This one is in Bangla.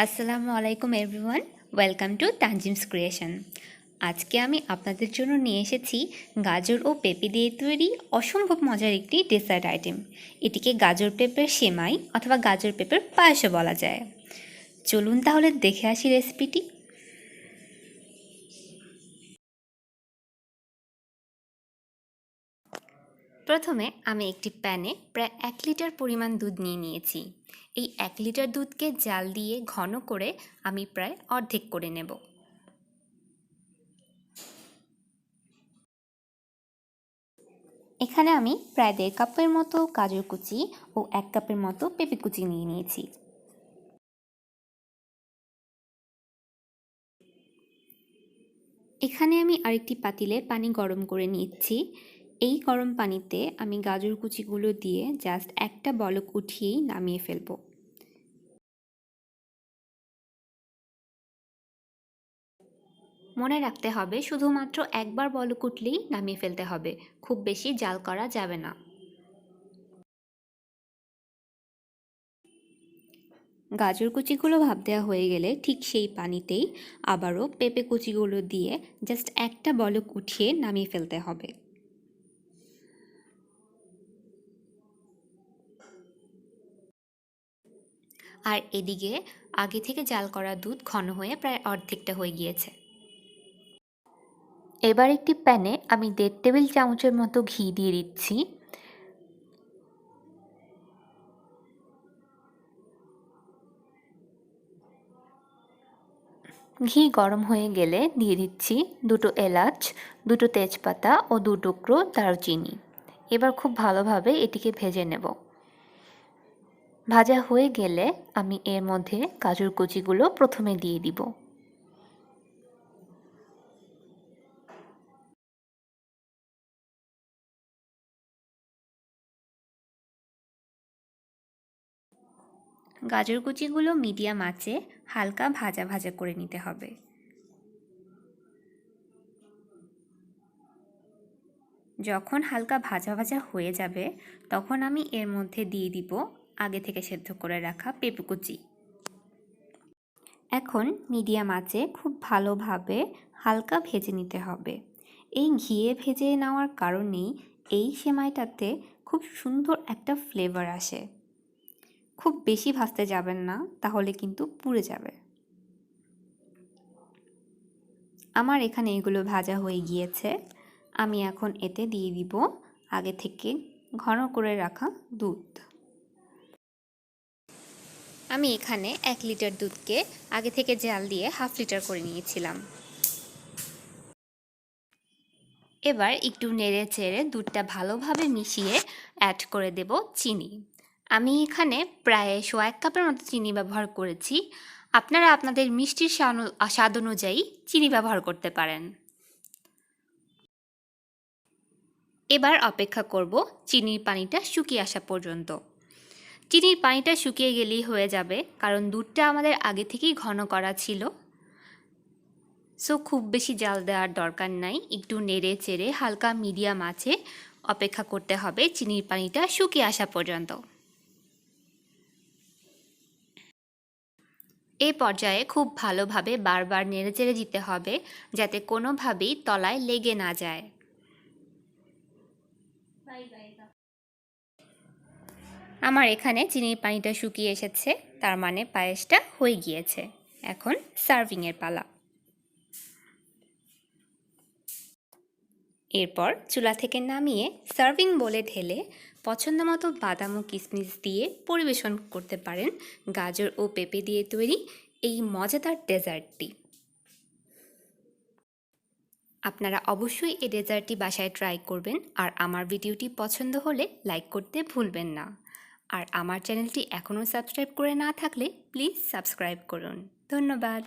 আসসালামু আলাইকুম এভরিওয়ান, ওয়েলকাম টু তানজিমস ক্রিয়েশন। আজকে আমি আপনাদের জন্য নিয়ে এসেছি গাজর ও পেঁপে দিয়ে তৈরি অসম্ভব মজার একটি ডেসার্ট আইটেম। এটিকে গাজর পেঁপের সেমাই অথবা গাজর পেঁপের পায়েসও বলা যায়। চলুন তাহলে দেখে আসি রেসিপিটি। প্রথমে আমি একটি প্যানে প্রায় 1 লিটার পরিমাণ দুধ নিয়েছি। এই 1 লিটার দুধকে জাল দিয়ে ঘন করে আমি প্রায় অর্ধেক করে নেব। এখানে আমি প্রায় 1.5 কাপের মতো গাজর কুচি ও 1 কাপের মতো পেঁপে কুচি নিয়েছি। এখানে আমি আরেকটি পাতিলে পানি গরম করে নিচ্ছি। এই গরম পানিতে আমি গাজর কুচিগুলো দিয়ে জাস্ট একটা বলক উঠিয়েই নামিয়ে ফেলবো। মনে রাখতে হবে শুধুমাত্র একবার বলক উঠলেই নামিয়ে ফেলতে হবে, খুব বেশি জাল করা যাবে না। গাজর কুচিগুলো ভাপ দেওয়া হয়ে গেলে ঠিক সেই পানিতেই আবারও পেঁপে কুচিগুলো দিয়ে জাস্ট একটা বলক উঠিয়ে নামিয়ে ফেলতে হবে। আর এদিকে আগে থেকে জাল করা দুধ ঘন হয়ে প্রায় অর্ধেকটা হয়ে গিয়েছে। এবার একটি প্যানে আমি 1.5 টেবিল চামচের মতো ঘি দিয়ে দিচ্ছি। ঘি গরম হয়ে গেলে দিয়ে দিচ্ছি 2 এলাচ, 2 তেজপাতা ও 2 টুকরো দারুচিনি। এবার খুব ভালোভাবে এটিকে ভেজে নেব। ভাজা হয়ে গেলে আমি এর মধ্যে গাজর কুচিগুলো প্রথমে দিয়ে দিব। গাজর কুচিগুলো মিডিয়াম আঁচে হালকা ভাজা ভাজা করে নিতে হবে। যখন হালকা ভাজা ভাজা হয়ে যাবে তখন আমি এর মধ্যে দিয়ে দিব আগে থেকে সেদ্ধ করে রাখা পেঁপে কুচি। এখন মিডিয়াম আঁচে খুব ভালোভাবে হালকা ভেজে নিতে হবে। এই ঘিয়ে ভেজে নেওয়ার কারণেই এই সেমাইটাতে খুব সুন্দর একটা ফ্লেভার আসে। খুব বেশি ভাজতে যাবেন না, তাহলে কিন্তু পুড়ে যাবে। আমার এখানে এগুলো ভাজা হয়ে গিয়েছে। আমি এখন এতে দিয়ে দিব আগে থেকে ঘন করে রাখা দুধ। আমি এখানে 1 লিটার দুধকে আগে থেকে জাল দিয়ে হাফ লিটার করে নিয়েছিলাম। এবার একটু নেড়ে চেড়ে দুধটা ভালোভাবে মিশিয়ে অ্যাড করে দেব চিনি। আমি এখানে প্রায় 1 কাপের মতো চিনি ব্যবহার করেছি। আপনারা আপনাদের মিষ্টির স্বাদ অনুযায়ী চিনি ব্যবহার করতে পারেন। এবার অপেক্ষা করব চিনির পানিটা শুকিয়ে আসা পর্যন্ত। চিনির পানিটা শুকিয়ে গেলেই হয়ে যাবে, কারণ দুধটা আমাদের আগে থেকেই ঘন করা ছিল। সো খুব বেশি জাল দেওয়ার দরকার নাই, একটু নেড়ে চেড়ে হালকা মিডিয়াম আঁচে অপেক্ষা করতে হবে চিনির পানিটা শুকিয়ে আসা পর্যন্ত। এই পর্যায়ে খুব ভালোভাবে বারবার নেড়ে চেড়ে দিতে হবে, যাতে কোনোভাবেই তলায় লেগে না যায়। আমার এখানে চিনির পানিটা শুকিয়ে এসেছে, তার মানে পায়েসটা হয়ে গিয়েছে। এখন সার্ভিংয়ের পালা। এরপর চুলা থেকে নামিয়ে সার্ভিং বোলে ঢেলে পছন্দ মতো বাদাম ও কিশমিশ দিয়ে পরিবেশন করতে পারেন গাজর ও পেঁপে দিয়ে তৈরি এই মজাদার ডেজার্টটি। আপনারা অবশ্যই এই ডেজার্টটি বাসায় ট্রাই করবেন, আর আমার ভিডিওটি পছন্দ হলে লাইক করতে ভুলবেন না। আর আমার চ্যানেলটি এখনও সাবস্ক্রাইব করে না থাকলে প্লিজ সাবস্ক্রাইব করুন। ধন্যবাদ।